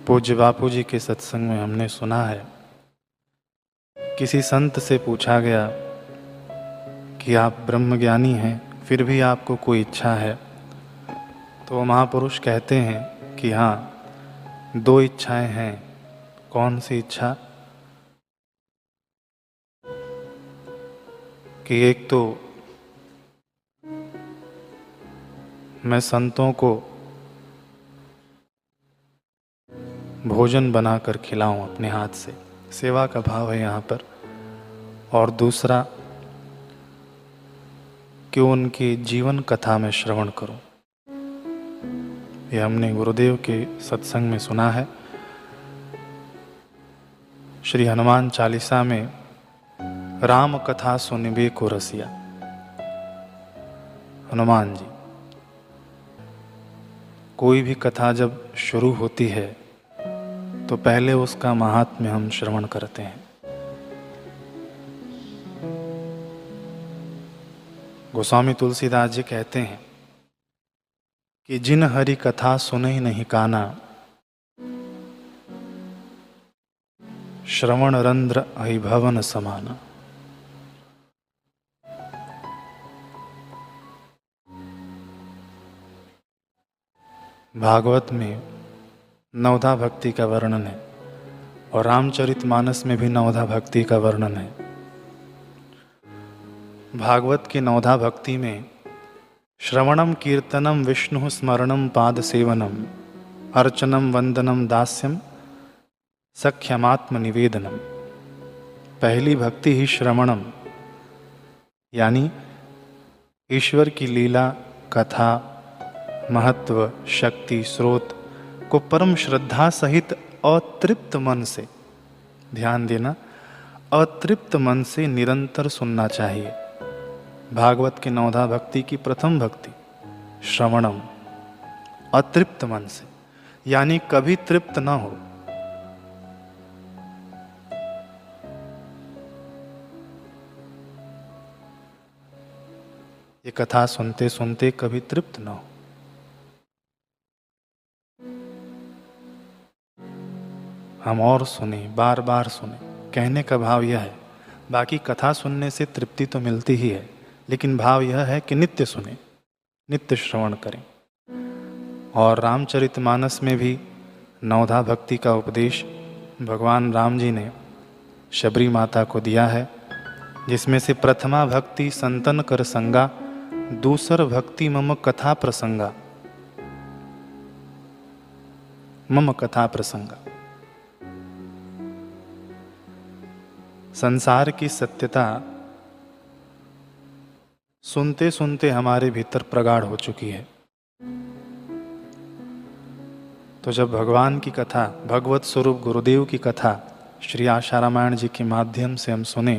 पूज्य बापू जी के सत्संग में हमने सुना है, किसी संत से पूछा गया कि आप ब्रह्मज्ञानी हैं, फिर भी आपको कोई इच्छा है। तो महापुरुष कहते हैं कि हाँ, दो इच्छाएं हैं। कौन सी इच्छा? कि एक तो मैं संतों को भोजन बनाकर खिलाऊं अपने हाथ से, सेवा का भाव है यहाँ पर। और दूसरा कि उनकी जीवन कथा में श्रवण करूं। ये हमने गुरुदेव के सत्संग में सुना है। श्री हनुमान चालीसा में राम कथा सुनिबे को रसिया। हनुमान जी, कोई भी कथा जब शुरू होती है तो पहले उसका महात्म्य हम श्रवण करते हैं। गोस्वामी तुलसीदास जी कहते हैं कि जिन हरि कथा सुने नहीं काना, श्रवण रंध्र अहिभवन समाना। भागवत में नवधा भक्ति का वर्णन है और रामचरितमानस में भी नवधा भक्ति का वर्णन है। भागवत की नवधा भक्ति में श्रवणम कीर्तनम विष्णु स्मरणम पाद सेवनम अर्चनम वंदनम दास्यम सख्यमात्म निवेदनम। पहली भक्ति ही श्रवणम यानी ईश्वर की लीला, कथा, महत्व, शक्ति, स्रोत को परम श्रद्धा सहित अतृप्त मन से, ध्यान देना, अतृप्त मन से निरंतर सुनना चाहिए। भागवत के नवधा भक्ति की प्रथम भक्ति श्रवणम, अतृप्त मन से, यानी कभी तृप्त न हो। ये कथा सुनते सुनते कभी तृप्त न हो। हम और सुने, बार बार सुने। कहने का भाव यह है, बाकी कथा सुनने से तृप्ति तो मिलती ही है, लेकिन भाव यह है कि नित्य सुने, नित्य श्रवण करें। और रामचरितमानस में भी नवधा भक्ति का उपदेश भगवान राम जी ने शबरी माता को दिया है, जिसमें से प्रथमा भक्ति संतन कर संगा, दूसर भक्ति मम कथा प्रसंगा। मम कथा प्रसंगा। संसार की सत्यता सुनते सुनते हमारे भीतर प्रगाढ़ हो चुकी है। तो जब भगवान की कथा, भगवत स्वरूप गुरुदेव की कथा श्री आशा रामायण जी के माध्यम से हम सुने,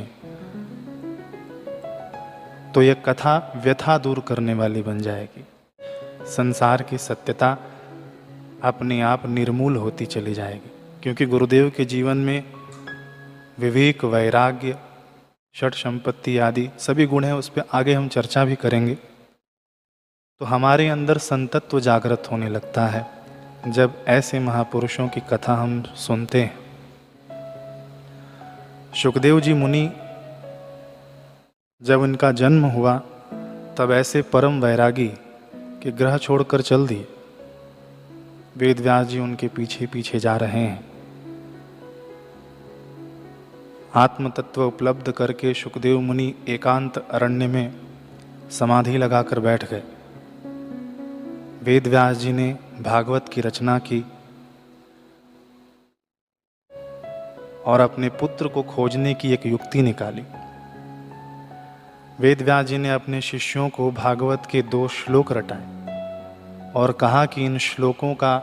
तो यह कथा व्यथा दूर करने वाली बन जाएगी। संसार की सत्यता अपने आप निर्मूल होती चली जाएगी, क्योंकि गुरुदेव के जीवन में विवेक, वैराग्य, षट संपत्ति आदि सभी गुण हैं। उस पर आगे हम चर्चा भी करेंगे। तो हमारे अंदर संतत्व जागृत होने लगता है जब ऐसे महापुरुषों की कथा हम सुनते हैं। सुखदेव जी मुनि, जब इनका जन्म हुआ तब ऐसे परम वैरागी कि ग्रह छोड़कर चल दिए। वेद व्यास जी उनके पीछे पीछे जा रहे हैं। आत्म तत्व उपलब्ध करके सुखदेव मुनि एकांत अरण्य में समाधि लगाकर बैठ गए। वेद व्यास जी ने भागवत की रचना की और अपने पुत्र को खोजने की एक युक्ति निकाली। वेद व्यास जी ने अपने शिष्यों को भागवत के 2 श्लोक रटाए और कहा कि इन श्लोकों का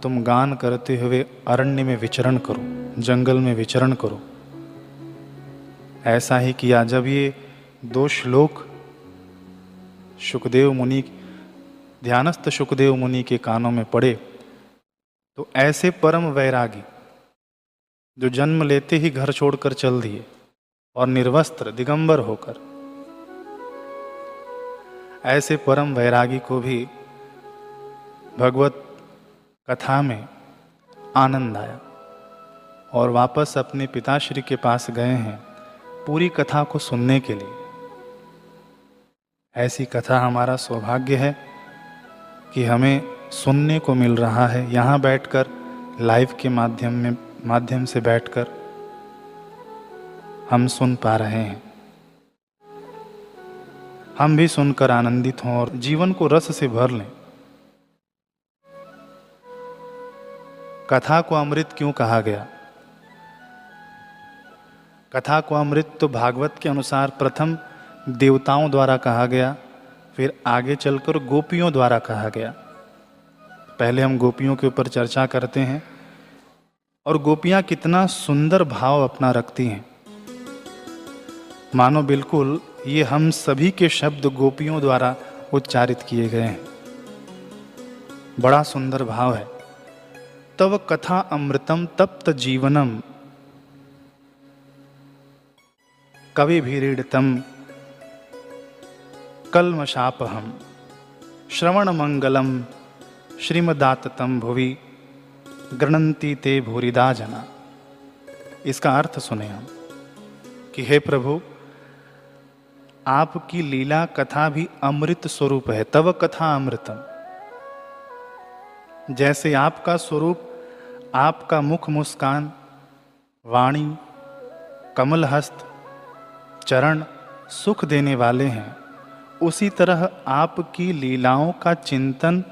तुम गान करते हुए अरण्य में विचरण करो, जंगल में विचरण करो। ऐसा ही किया। जब ये 2 श्लोक सुखदेव मुनि, ध्यानस्थ सुखदेव मुनि के कानों में पड़े, तो ऐसे परम वैरागी जो जन्म लेते ही घर छोड़कर चल दिए और निर्वस्त्र दिगंबर होकर, ऐसे परम वैरागी को भी भगवत कथा में आनंद आया और वापस अपने पिताश्री के पास गए हैं पूरी कथा को सुनने के लिए। ऐसी कथा हमारा सौभाग्य है कि हमें सुनने को मिल रहा है, यहाँ बैठकर लाइव के माध्यम से बैठकर हम सुन पा रहे हैं। हम भी सुनकर आनंदित हों और जीवन को रस से भर लें। कथा को अमृत क्यों कहा गया? कथा को अमृत तो भागवत के अनुसार प्रथम देवताओं द्वारा कहा गया, फिर आगे चलकर गोपियों द्वारा कहा गया। पहले हम गोपियों के ऊपर चर्चा करते हैं और गोपियां कितना सुंदर भाव अपना रखती हैं, मानो बिल्कुल ये हम सभी के शब्द गोपियों द्वारा उच्चारित किए गए हैं। बड़ा सुंदर भाव है। तव कथा अमृतम तप्त जीवनम कविभिरीडितम कल्मषापहम श्रवण मंगलम श्रीमदाततम भुवि गृणन्ति ते भूरिदा जना। इसका अर्थ सुने हम कि हे प्रभु, आपकी लीला कथा भी अमृत स्वरूप है। तव कथा अमृतम, जैसे आपका स्वरूप, आपका मुख मुस्कान, वाणी, कमल हस्त, चरण सुख देने वाले हैं, उसी तरह आपकी लीलाओं का चिंतन,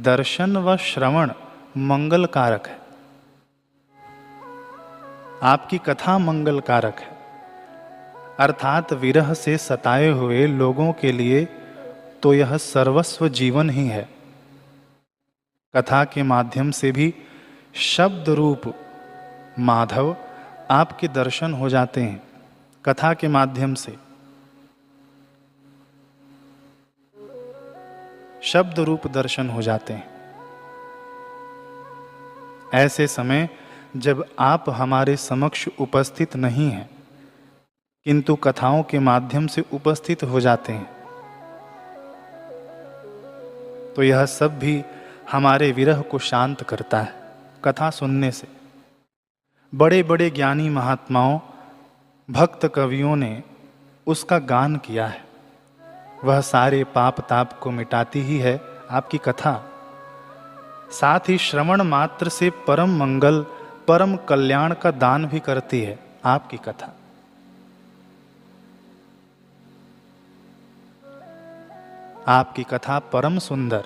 दर्शन व श्रवण मंगल कारक है। आपकी कथा मंगल कारक है, अर्थात विरह से सताए हुए लोगों के लिए तो यह सर्वस्व जीवन ही है। कथा के माध्यम से भी शब्द रूप माधव आपके दर्शन हो जाते हैं। कथा के माध्यम से शब्द रूप दर्शन हो जाते हैं। ऐसे समय जब आप हमारे समक्ष उपस्थित नहीं हैं, किंतु कथाओं के माध्यम से उपस्थित हो जाते हैं, तो यह सब भी हमारे विरह को शांत करता है। कथा सुनने से बड़े बड़े ज्ञानी महात्माओं, भक्त कवियों ने उसका गान किया है। वह सारे पाप ताप को मिटाती ही है आपकी कथा। साथ ही श्रवण मात्र से परम मंगल, परम कल्याण का दान भी करती है आपकी कथा। आपकी कथा परम सुंदर,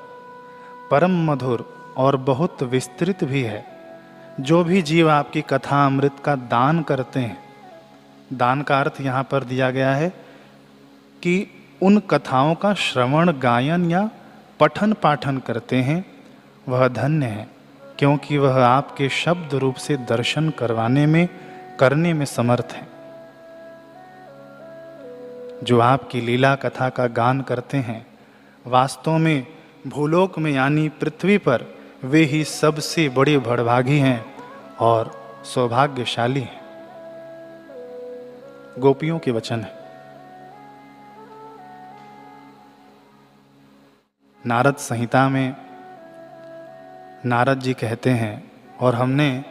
परम मधुर और बहुत विस्तृत भी है। जो भी जीव आपकी कथा अमृत का दान करते हैं, दान का अर्थ यहाँ पर दिया गया है कि उन कथाओं का श्रवण, गायन या पठन पाठन करते हैं, वह धन्य है, क्योंकि वह आपके शब्द रूप से दर्शन करने में समर्थ है। जो आपकी लीला कथा का गान करते हैं, वास्तव में भूलोक में यानी पृथ्वी पर वे ही सबसे बड़े भड़भागी हैं और सौभाग्यशाली हैं। गोपियों के वचन है। नारद संहिता में नारद जी कहते हैं, और हमने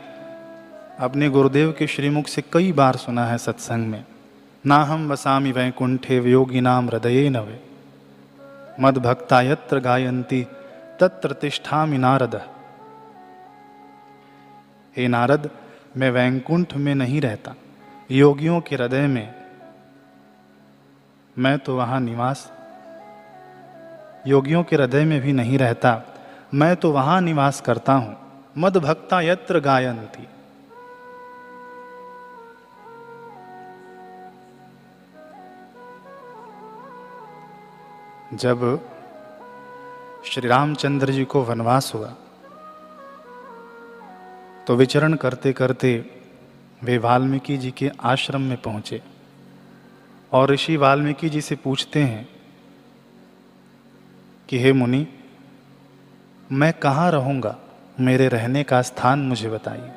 अपने गुरुदेव के श्रीमुख से कई बार सुना है सत्संग में, ना हम वसामि वैकुंठे योगिनाम हृदये नवे मद भक्ता यत्र गायन्ति तत्र तिष्ठामि नारद। हे नारद, मैं वैकुंठ में नहीं रहता, योगियों के हृदय में मैं तो वहाँ निवास, योगियों के हृदय में भी नहीं रहता, मैं तो वहाँ निवास करता हूँ। मद भक्ता यत्र गायन्ति। जब श्री रामचंद्र जी को वनवास हुआ तो विचरण करते करते वे वाल्मीकि जी के आश्रम में पहुँचे और ऋषि वाल्मीकि जी से पूछते हैं कि हे मुनि, मैं कहाँ रहूँगा, मेरे रहने का स्थान मुझे बताइए।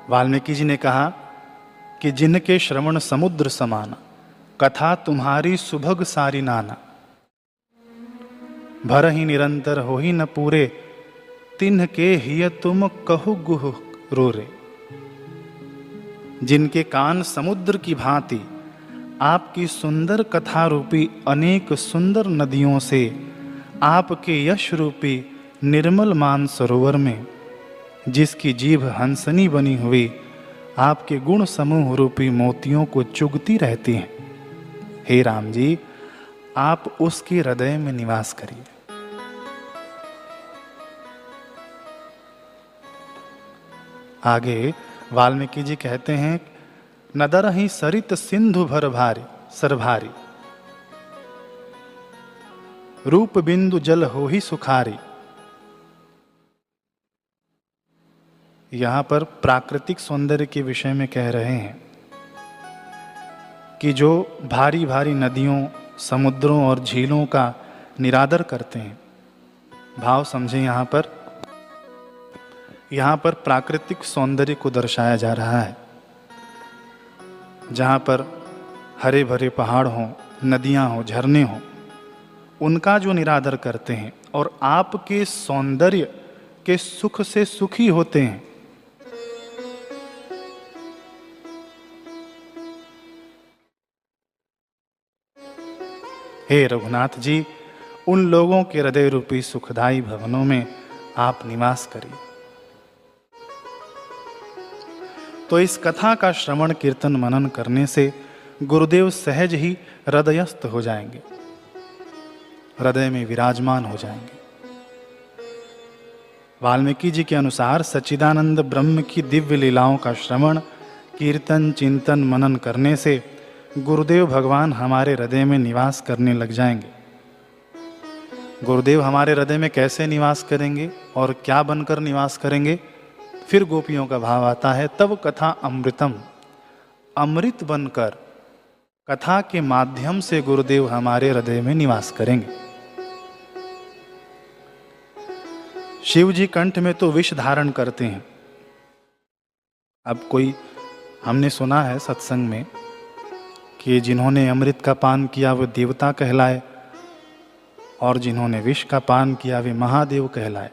वाल्मीकि जी ने कहा कि जिनके श्रवण समुद्र समाना, कथा तुम्हारी सुभग सारी नाना, भर ही निरंतर हो ही न पूरे, तिन्ह के हिय तुम कहु गुह रोरे। जिनके कान समुद्र की भांति आपकी सुंदर कथा रूपी अनेक सुंदर नदियों से आपके यश रूपी निर्मल मान सरोवर में, जिसकी जीभ हंसनी बनी हुई आपके गुण समूह रूपी मोतियों को चुगती रहती हैं, हे राम जी आप उसके हृदय में निवास करिए। आगे वाल्मीकि जी कहते हैं, नदर ही सरित सिंधु भर भारी सरभारी, रूप बिंदु जल हो ही सुखारी। यहां पर प्राकृतिक सौंदर्य के विषय में कह रहे हैं कि जो भारी भारी नदियों, समुद्रों और झीलों का निरादर करते हैं। भाव समझें, यहाँ पर प्राकृतिक सौंदर्य को दर्शाया जा रहा है, जहाँ पर हरे भरे पहाड़ हों, नदियाँ हों, झरने हों, उनका जो निरादर करते हैं और आपके सौंदर्य के सुख से सुखी होते हैं। हे रघुनाथ जी, उन लोगों के हृदय रूपी सुखदायी भवनों में आप निवास करिए। तो इस कथा का श्रवण कीर्तन मनन करने से गुरुदेव सहज ही हृदयस्थ हो जाएंगे, हृदय में विराजमान हो जाएंगे। वाल्मीकि जी के अनुसार सच्चिदानंद ब्रह्म की दिव्य लीलाओं का श्रवण कीर्तन चिंतन मनन करने से गुरुदेव भगवान हमारे हृदय में निवास करने लग जाएंगे। गुरुदेव हमारे हृदय में कैसे निवास करेंगे और क्या बनकर निवास करेंगे? फिर गोपियों का भाव आता है, तब कथा अमृतम, अमृत बनकर कथा के माध्यम से गुरुदेव हमारे हृदय में निवास करेंगे। शिव जी कंठ में तो विष धारण करते हैं। अब कोई, हमने सुना है सत्संग में कि जिन्होंने अमृत का पान किया वे देवता कहलाए और जिन्होंने विष का पान किया वे महादेव कहलाए।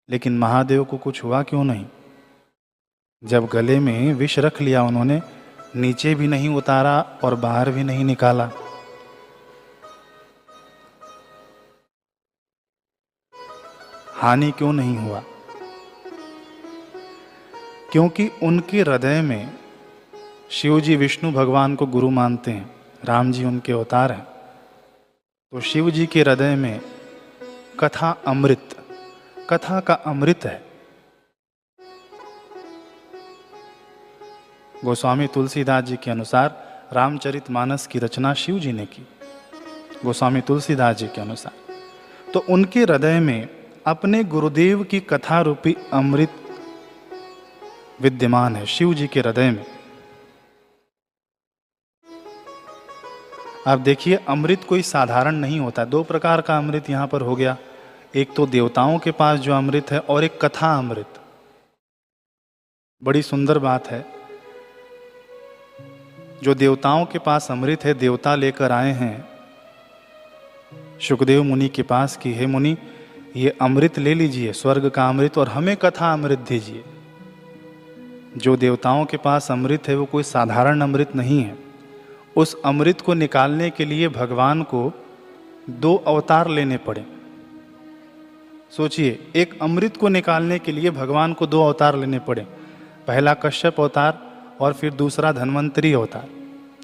लेकिन महादेव को कुछ हुआ क्यों नहीं? जब गले में विष रख लिया उन्होंने, नीचे भी नहीं उतारा और बाहर भी नहीं निकाला। हानि क्यों नहीं हुआ? क्योंकि उनके हृदय में शिव जी विष्णु भगवान को गुरु मानते हैं, राम जी उनके अवतार हैं। तो शिव जी के हृदय में कथा अमृत, कथा का अमृत है। गोस्वामी तुलसीदास जी के अनुसार रामचरितमानस की रचना शिव जी ने की, गोस्वामी तुलसीदास जी के अनुसार। तो उनके हृदय में अपने गुरुदेव की कथा रूपी अमृत विद्यमान है, शिव जी के हृदय में। आप देखिए, अमृत कोई साधारण नहीं होता। दो प्रकार का अमृत यहाँ पर हो गया, एक तो देवताओं के पास जो अमृत है और एक कथा अमृत। बड़ी सुंदर बात है, जो देवताओं के पास अमृत है, देवता लेकर आए हैं शुकदेव मुनि के पास कि हे मुनि, ये अमृत ले लीजिए, स्वर्ग का अमृत, और हमें कथा अमृत दीजिए। जो देवताओं के पास अमृत है वो कोई साधारण अमृत नहीं है। उस अमृत को निकालने के लिए भगवान को 2 अवतार लेने पड़े। सोचिए, एक अमृत को निकालने के लिए भगवान को 2 अवतार लेने पड़े। पहला कश्यप अवतार और फिर दूसरा धन्वंतरी अवतार।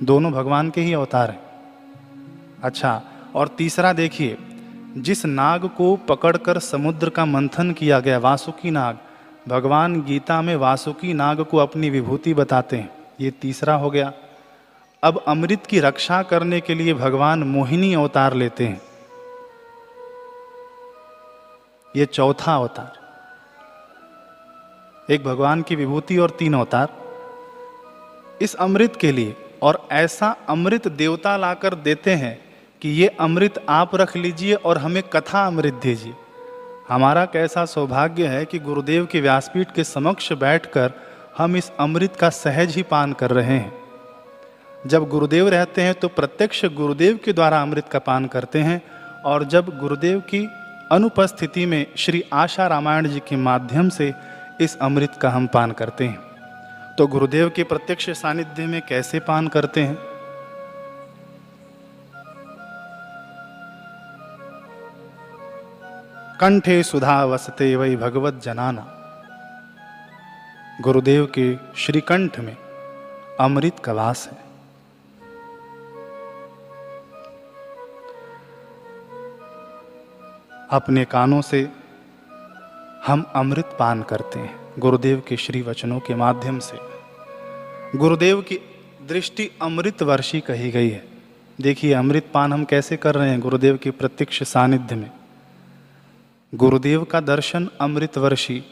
दोनों भगवान के ही अवतार हैं। अच्छा, और तीसरा देखिए, जिस नाग को पकड़कर समुद्र का मंथन किया गया, वासुकी नाग, भगवान गीता में वासुकी नाग को अपनी विभूति बताते हैं। ये तीसरा हो गया। अब अमृत की रक्षा करने के लिए भगवान मोहिनी अवतार लेते हैं, ये चौथा अवतार। एक भगवान की विभूति और 3 अवतार इस अमृत के लिए। और ऐसा अमृत देवता लाकर देते हैं कि ये अमृत आप रख लीजिए और हमें कथा अमृत दीजिए। हमारा कैसा सौभाग्य है कि गुरुदेव के व्यासपीठ के समक्ष बैठकर हम इस अमृत का सहज ही पान कर रहे हैं। जब गुरुदेव रहते हैं तो प्रत्यक्ष गुरुदेव के द्वारा अमृत का पान करते हैं, और जब गुरुदेव की अनुपस्थिति में श्री आशा रामायण जी के माध्यम से इस अमृत का हम पान करते हैं। तो गुरुदेव के प्रत्यक्ष सानिध्य में कैसे पान करते हैं? कंठे सुधा वसते वै भगवत जनाना। गुरुदेव के श्रीकंठ में अमृत का वास है। अपने कानों से हम अमृत पान करते हैं गुरुदेव के श्री वचनों के माध्यम से। गुरुदेव की दृष्टि अमृत वर्षी कही गई है। देखिए अमृत पान हम कैसे कर रहे हैं गुरुदेव के प्रत्यक्ष सानिध्य में। गुरुदेव का दर्शन अमृतवर्षी,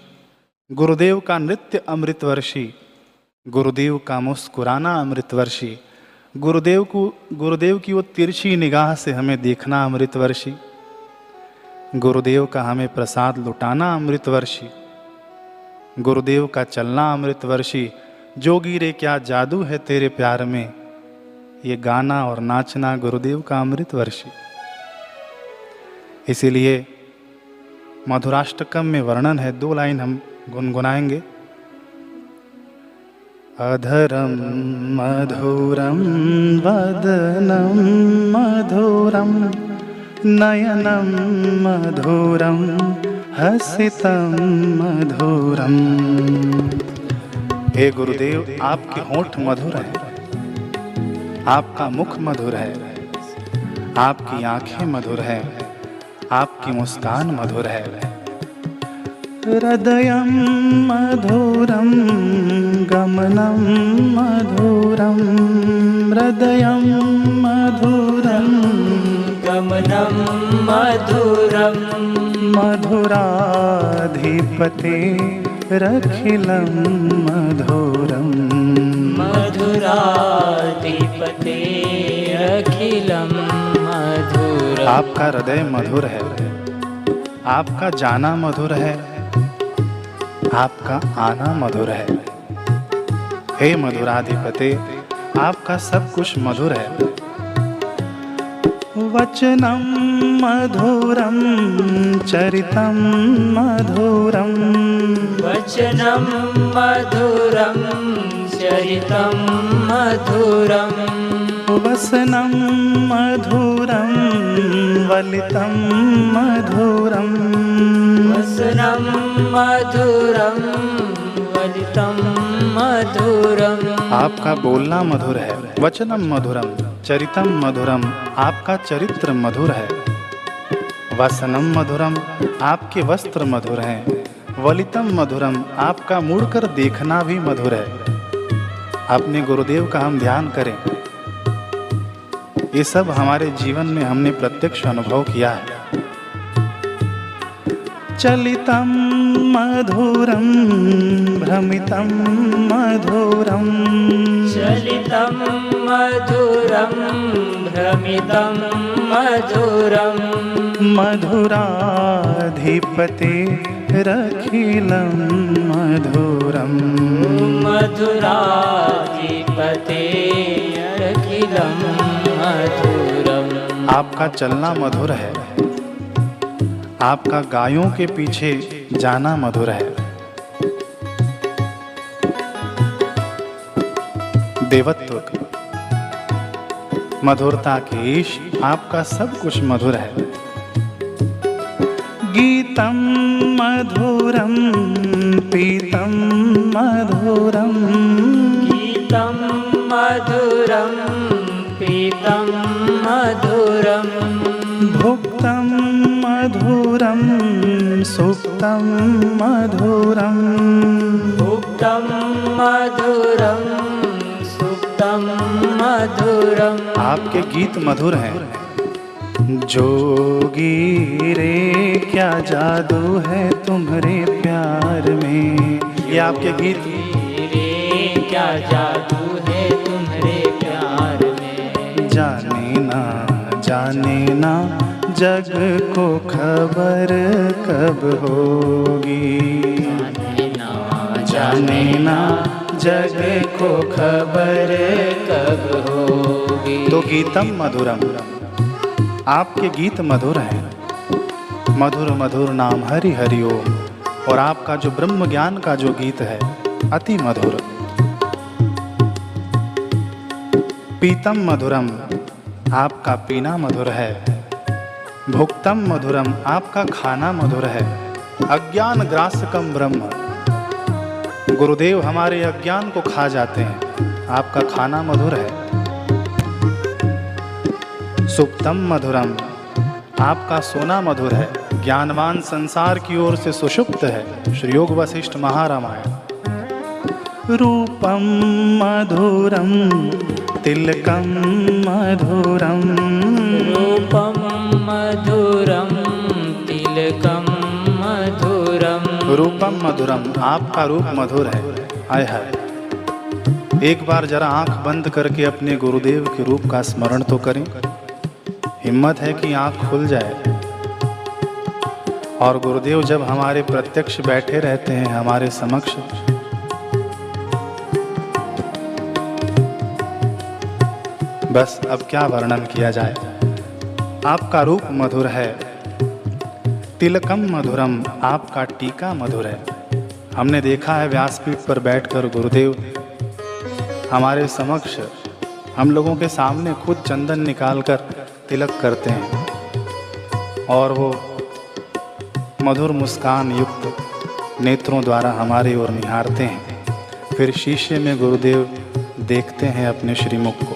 गुरुदेव का नृत्य अमृतवर्षी, गुरुदेव का मुस्कुराना अमृतवर्षी, गुरुदेव की वो तिरछी निगाह से हमें देखना अमृतवर्षी, गुरुदेव का हमें प्रसाद लुटाना अमृतवर्षी, गुरुदेव का चलना अमृतवर्षी। जोगी रे क्या जादू है तेरे प्यार में, ये गाना और नाचना गुरुदेव का अमृतवर्षी। इसीलिए मधुराष्टकम में वर्णन है, 2 लाइन हम गुनगुनाएंगे। अधरम मधुरम वदनम मधुरम नयनम मधुरम हसितम मधुरम। हे गुरुदेव, आपके होंठ मधुर है, आपका मुख मधुर है, आपकी आंखें मधुर है, आपकी मुस्कान मधुर है। हृदयम मधुरम गमनम मधुरम, हृदयम मधुरम गमनम मधुरम, मधुराधिपते रखिलम मधुरम, मधुराधिपते रखिलम मधुरम। आपका हृदय मधुर है, आपका जाना मधुर है, आपका आना मधुर है। हे मधुराधिपते, आपका सब कुछ मधुर है। वचनम मधुरम चरितम मधुरम, वचनम मधुरम चरितम मधुरम, वसनम मधुरम वलितम मधुरम, वसनम मधुरम वलितम मधुरम। आपका बोलना मधुर है। वचनम मधुरम चरितम मधुरम, आपका चरित्र मधुर है। वसनम मधुरम, आपके वस्त्र मधुर हैं। वलितम मधुरम, आपका मुड़कर देखना भी मधुर है। अपने गुरुदेव का हम ध्यान करें। ये सब हमारे जीवन में हमने प्रत्यक्ष अनुभव किया है। चलितम मधुरम भ्रमितम मधुरम, चलितम मधुरम भ्रमितम मधुरम, मधुराधिपते रखिलम मधुरम, मधुराधिपते रखिलम मधुरम। आपका चलना मधुर है, आपका गायों के पीछे जाना मधुर है। देवत्व की मधुरता के ईश, आपका सब कुछ मधुर है। गीतम मधुरम पीतम मधुरम, गीतम मधुरम पीतम मधुरम, भुक्तम मधुरम सुप्तम मधुरम, भुक्तम मधुरम सुप्तम मधुरम। आपके गीत मधुर हैं। जोगी रे क्या जादू है तुम्हारे प्यार में, ये आपके गीत। रे क्या जादू है तुम्हारे प्यार में, जाने ना जग को खबर कब होगी, जाने ना जग को खबर कब होगी। तो गीतम मधुरम, आपके गीत मधुर हैं। मधुर मधुर नाम हरि हरि ओम। और आपका जो ब्रह्म ज्ञान का जो गीत है अति मधुर। पीतम मधुरम, आपका पीना मधुर है। भुक्तम मधुरम, आपका खाना मधुर है। अज्ञान ग्रासकम ब्रह्म, गुरुदेव हमारे अज्ञान को खा जाते हैं, आपका खाना मधुर है। सुप्तम मधुरम, आपका सोना मधुर है। ज्ञानवान संसार की ओर से सुषुप्त है। श्री योग वशिष्ठ महारामायण। रूपम मधुरम तिलकम मधुरम, रूपम मधुरम तिलकम मधुरम। रूपम मधुरम, आपका रूप मधुर है। हाय हाय। एक बार जरा आंख बंद करके अपने गुरुदेव के रूप का स्मरण तो करें। हिम्मत है कि आंख खुल जाए। और गुरुदेव जब हमारे प्रत्यक्ष बैठे रहते हैं हमारे समक्ष, बस अब क्या वर्णन किया जाए। आपका रूप मधुर है। तिलकम मधुरम, आपका टीका मधुर है। हमने देखा है व्यासपीठ पर बैठकर गुरुदेव हमारे समक्ष हम लोगों के सामने खुद चंदन निकालकर तिलक करते हैं और वो मधुर मुस्कान युक्त नेत्रों द्वारा हमारी ओर निहारते हैं। फिर शीशे में गुरुदेव देखते हैं अपने श्रीमुख को।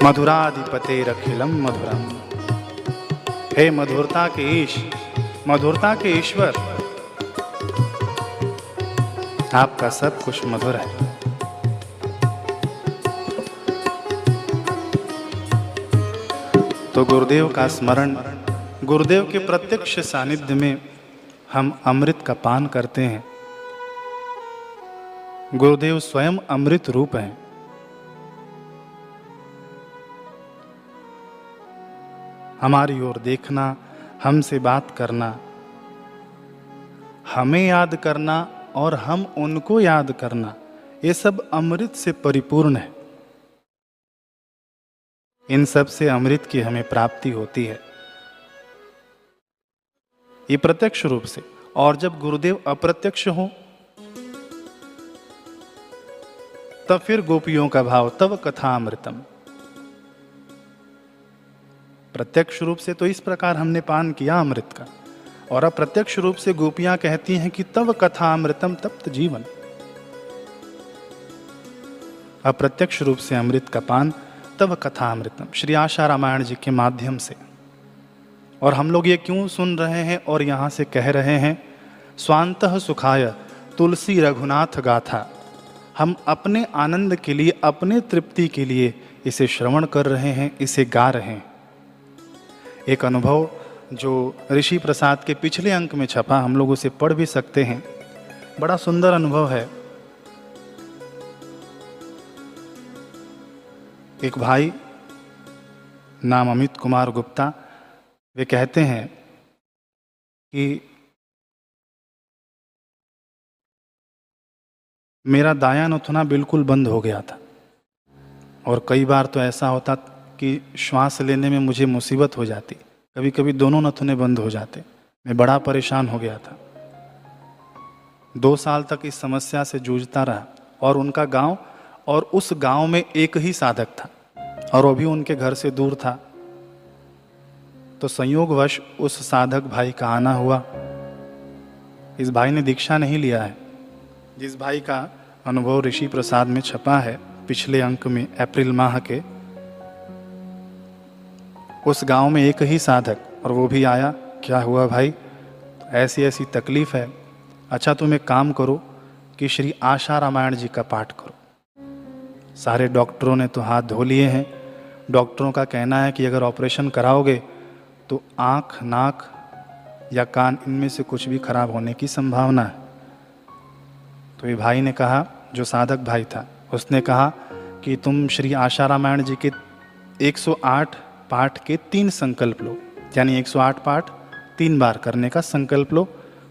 मधुराधिपतेरखिलम मधुरम, हे मधुरता के ईश, मधुरता के ईश्वर, आपका सब कुछ मधुर है। तो गुरुदेव का स्मरण, गुरुदेव के प्रत्यक्ष सानिध्य में हम अमृत का पान करते हैं। गुरुदेव स्वयं अमृत रूप हैं। हमारी ओर देखना, हमसे बात करना, हमें याद करना और हम उनको याद करना, ये सब अमृत से परिपूर्ण है। इन सब से अमृत की हमें प्राप्ति होती है, ये प्रत्यक्ष रूप से। और जब गुरुदेव अप्रत्यक्ष हो तब फिर गोपियों का भाव, तव कथा अमृतम। प्रत्यक्ष रूप से तो इस प्रकार हमने पान किया अमृत का, और अप्रत्यक्ष रूप से गोपियां कहती हैं कि तव कथा अमृतम तप्त जीवन। अप्रत्यक्ष रूप से अमृत का पान, तव कथा अमृतम, श्री आशा रामायण जी के माध्यम से। और हम लोग ये क्यों सुन रहे हैं और यहाँ से कह रहे हैं? स्वांतः सुखाय तुलसी रघुनाथ गाथा। हम अपने आनंद के लिए, अपने तृप्ति के लिए इसे श्रवण कर रहे हैं, इसे गा रहे हैं। एक अनुभव जो ऋषि प्रसाद के पिछले अंक में छपा, हम लोग उसे पढ़ भी सकते हैं। बड़ा सुंदर अनुभव है। एक भाई नाम अमित कुमार गुप्ता, वे कहते हैं कि मेरा दायां नथुना बिल्कुल बंद हो गया था और कई बार तो ऐसा होता कि श्वास लेने में मुझे मुसीबत हो जाती। कभी कभी दोनों नथुने बंद हो जाते। मैं बड़ा परेशान हो गया था। 2 साल तक इस समस्या से जूझता रहा। और उनका गांव, और उस गांव में एक ही साधक था और वो भी उनके घर से दूर था। तो संयोगवश उस साधक भाई का आना हुआ। इस भाई ने दीक्षा नहीं लिया है। जिस भाई का अनुभव ऋषि प्रसाद में छपा है पिछले अंक में, अप्रैल माह के, उस गांव में एक ही साधक, और वो भी आया। क्या हुआ भाई? ऐसी ऐसी तकलीफ है। अच्छा तुम एक काम करो कि श्री आशा रामायण जी का पाठ करो। सारे डॉक्टरों ने तो हाथ धो लिए हैं। डॉक्टरों का कहना है कि अगर ऑपरेशन कराओगे तो आँख, नाक या कान, इनमें से कुछ भी खराब होने की संभावना है। तो ये भाई ने कहा, जो साधक भाई था, उसने कहा कि तुम श्री आशा रामायण जी के 108 पाठ के 3 संकल्प लो, यानी 108 पाठ 3 बार करने का संकल्प लो,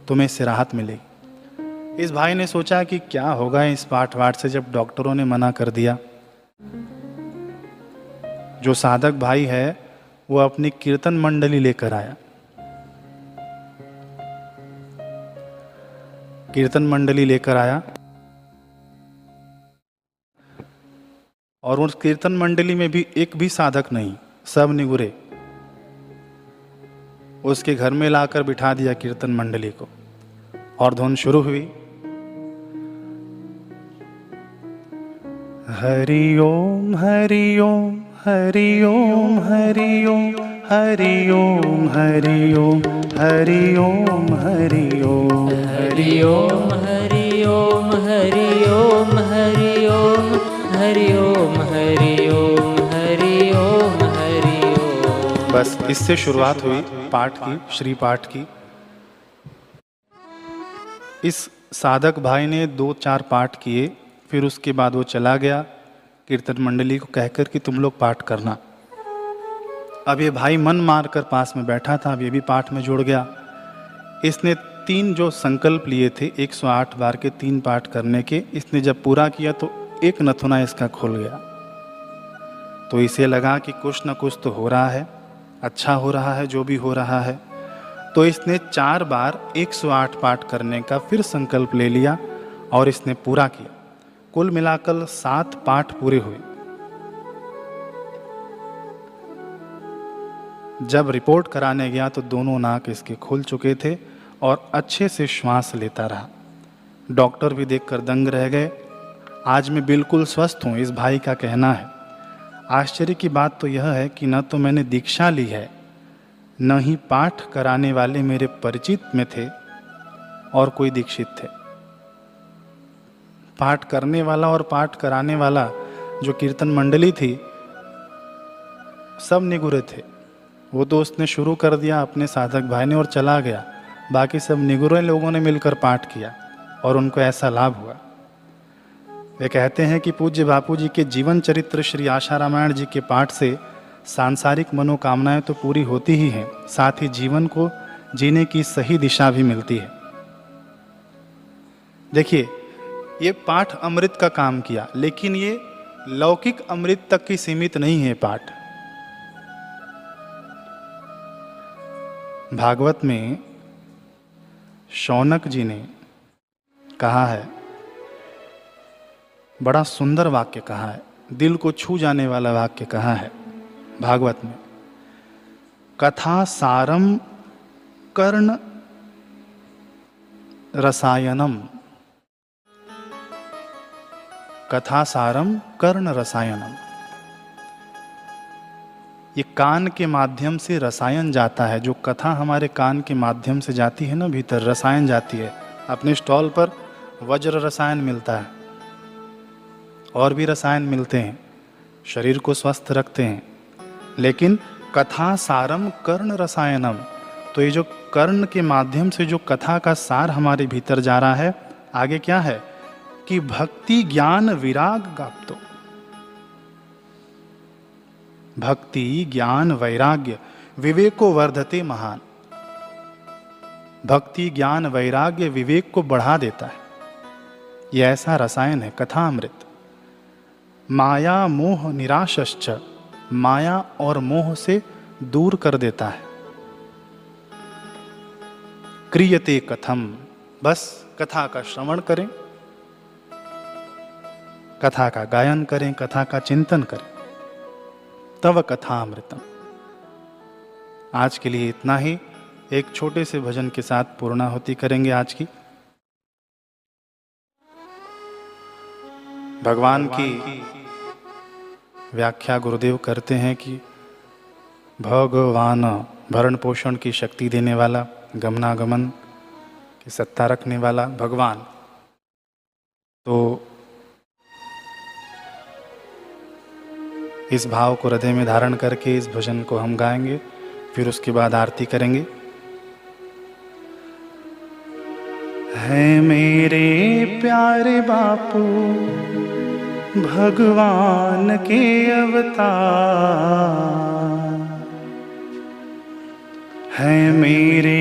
तुम्हें इससे राहत मिलेगी। इस भाई ने सोचा कि क्या होगा इस पाठ वाठ से, जब डॉक्टरों ने मना कर दिया। जो साधक भाई है वो अपनी कीर्तन मंडली लेकर आया। कीर्तन मंडली लेकर आया और उस कीर्तन मंडली में भी एक भी साधक नहीं, सब निगुरे। उसके घर में लाकर बिठा दिया कीर्तन मंडली को और धुन शुरू हुई। हरि ओम हरि ओम हरि ओम हरि ओम हरि ओम हरि ओम हरि ओम हरि ओम हरि ओम हरि ओम हरि ओम हरि ओम हरि ओम हरि ओम हरि ओम हरि ओम। बस इससे शुरुआत हुई पाठ की, श्री पाठ की। इस साधक भाई ने 2-4 पाठ किए, फिर उसके बाद वो चला गया कीर्तन मंडली को कहकर कि तुम लोग पाठ करना। अब ये भाई मन मार कर पास में बैठा था, अब ये भी पाठ में जुड़ गया। इसने 3 जो संकल्प लिए थे 108 बार के 3 पाठ करने के, इसने जब पूरा किया तो एक नथुना इसका खुल गया। तो इसे लगा कि कुछ न कुछ तो हो रहा है, अच्छा हो रहा है जो भी हो रहा है। तो इसने 4 बार 108 पाठ करने का फिर संकल्प ले लिया और इसने पूरा किया। कुल मिलाकर 7 पाठ पूरे हुए। जब रिपोर्ट कराने गया तो दोनों नाक इसके खुल चुके थे और अच्छे से श्वास लेता रहा। डॉक्टर भी देखकर दंग रह गए। आज मैं बिल्कुल स्वस्थ हूँ, इस भाई का कहना है। आश्चर्य की बात तो यह है कि न तो मैंने दीक्षा ली है, न ही पाठ कराने वाले मेरे परिचित में थे और कोई दीक्षित थे। पाठ करने वाला और पाठ कराने वाला जो कीर्तन मंडली थी, सब निगुरे थे। वो तो उसने शुरू कर दिया अपने साधक भाई ने और चला गया। बाकी सब निगुरे लोगों ने मिलकर पाठ किया और उनको ऐसा लाभ हुआ। वे कहते हैं कि पूज्य बापू जी के जीवन चरित्र श्री आशा रामायण जी के पाठ से सांसारिक मनोकामनाएं तो पूरी होती ही हैं, साथ ही जीवन को जीने की सही दिशा भी मिलती है। देखिए, ये पाठ अमृत का काम किया, लेकिन ये लौकिक अमृत तक ही सीमित नहीं है पाठ। भागवत में शौनक जी ने कहा है, बड़ा सुंदर वाक्य कहा है, दिल को छू जाने वाला वाक्य कहा है भागवत में। कथा सारम कर्ण रसायनम, कथा सारम कर्ण रसायनम। ये कान के माध्यम से रसायन जाता है। जो कथा हमारे कान के माध्यम से जाती है ना, भीतर रसायन जाती है। अपने स्टॉल पर वज्र रसायन मिलता है और भी रसायन मिलते हैं, शरीर को स्वस्थ रखते हैं। लेकिन कथा सारम कर्ण रसायनम, तो ये जो कर्ण के माध्यम से जो कथा का सार हमारे भीतर जा रहा है, आगे क्या है कि भक्ति ज्ञान विराग गाप्तो, भक्ति ज्ञान वैराग्य विवेको वर्धते महान। भक्ति ज्ञान वैराग्य विवेक को बढ़ा देता है। यह ऐसा रसायन है कथा अमृत। माया मोह निराशश्च, माया और मोह से दूर कर देता है। क्रियते कथम, बस कथा का श्रवण करें, कथा का गायन करें, कथा का चिंतन करें, तव कथा अमृतम। आज के लिए इतना ही। एक छोटे से भजन के साथ पूर्णाहुति करेंगे आज की। भगवान की व्याख्या गुरुदेव करते हैं कि भगवान भरण पोषण की शक्ति देने वाला, गमनागमन की सत्ता रखने वाला भगवान। तो इस भाव को हृदय में धारण करके इस भजन को हम गाएंगे, फिर उसके बाद आरती करेंगे। है मेरे प्यारे बापू भगवान के अवतार, है मेरे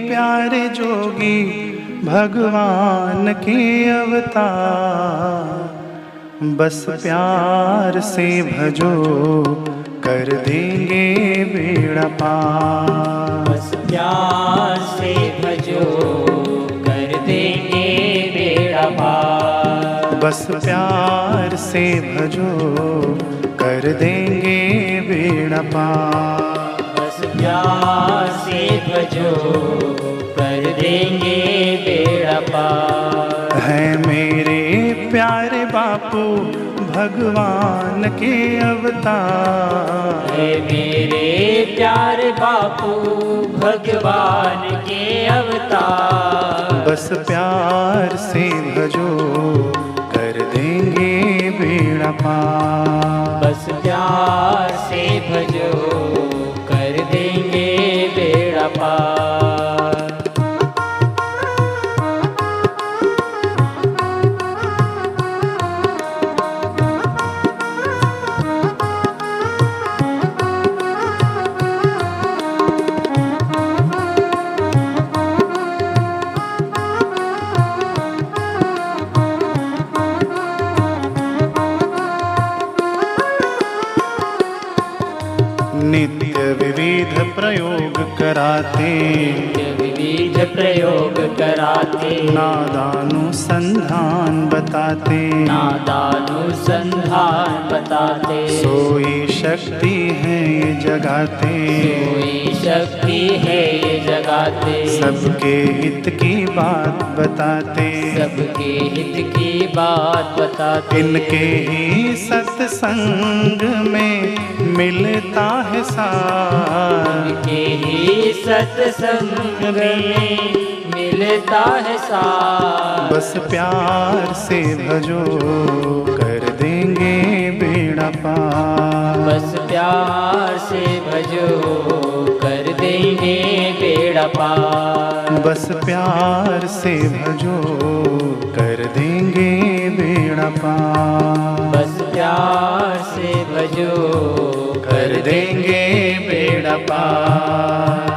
प्यारे जोगी भगवान के अवतार। बस प्यार से भजो कर देंगे बेड़ा पार। बस प्यार से भजो कर देंगे बेड़ा पार। बस प्यार से भजो कर देंगे बेड़ा पार। बस प्यार से भजो कर देंगे बेड़ा पार। है मेरे प्यारे बापू भगवान के अवतार। है मेरे प्यारे बापू भगवान के अवतार। बस प्यार से भजो कर देंगे बेड़ा पार। बस प्यार से भजो कर देंगे बेड़ा पार। नित्य विविध प्रयोग कराते, विविध प्रयोग कराते, नादानुसंधान बताते, नादानुसंधान बताते, सोई शक्ति है ये जगाते, सोई शक्ति है ये जगाते, सबके हित की बात बताते, सबके हित की बात बताते। इनके ही सत्संग में मिलता है सार। इनके ही सत्संग में मिलता है सार। बस प्यार से भजो कर देंगे बेड़ा पार। बस प्यार से भजो कर देंगे बेड़ा पार। बस प्यार से भजो कर देंगे बेड़ा पार। बस प्यार से भजो कर देंगे बेड़ा पार।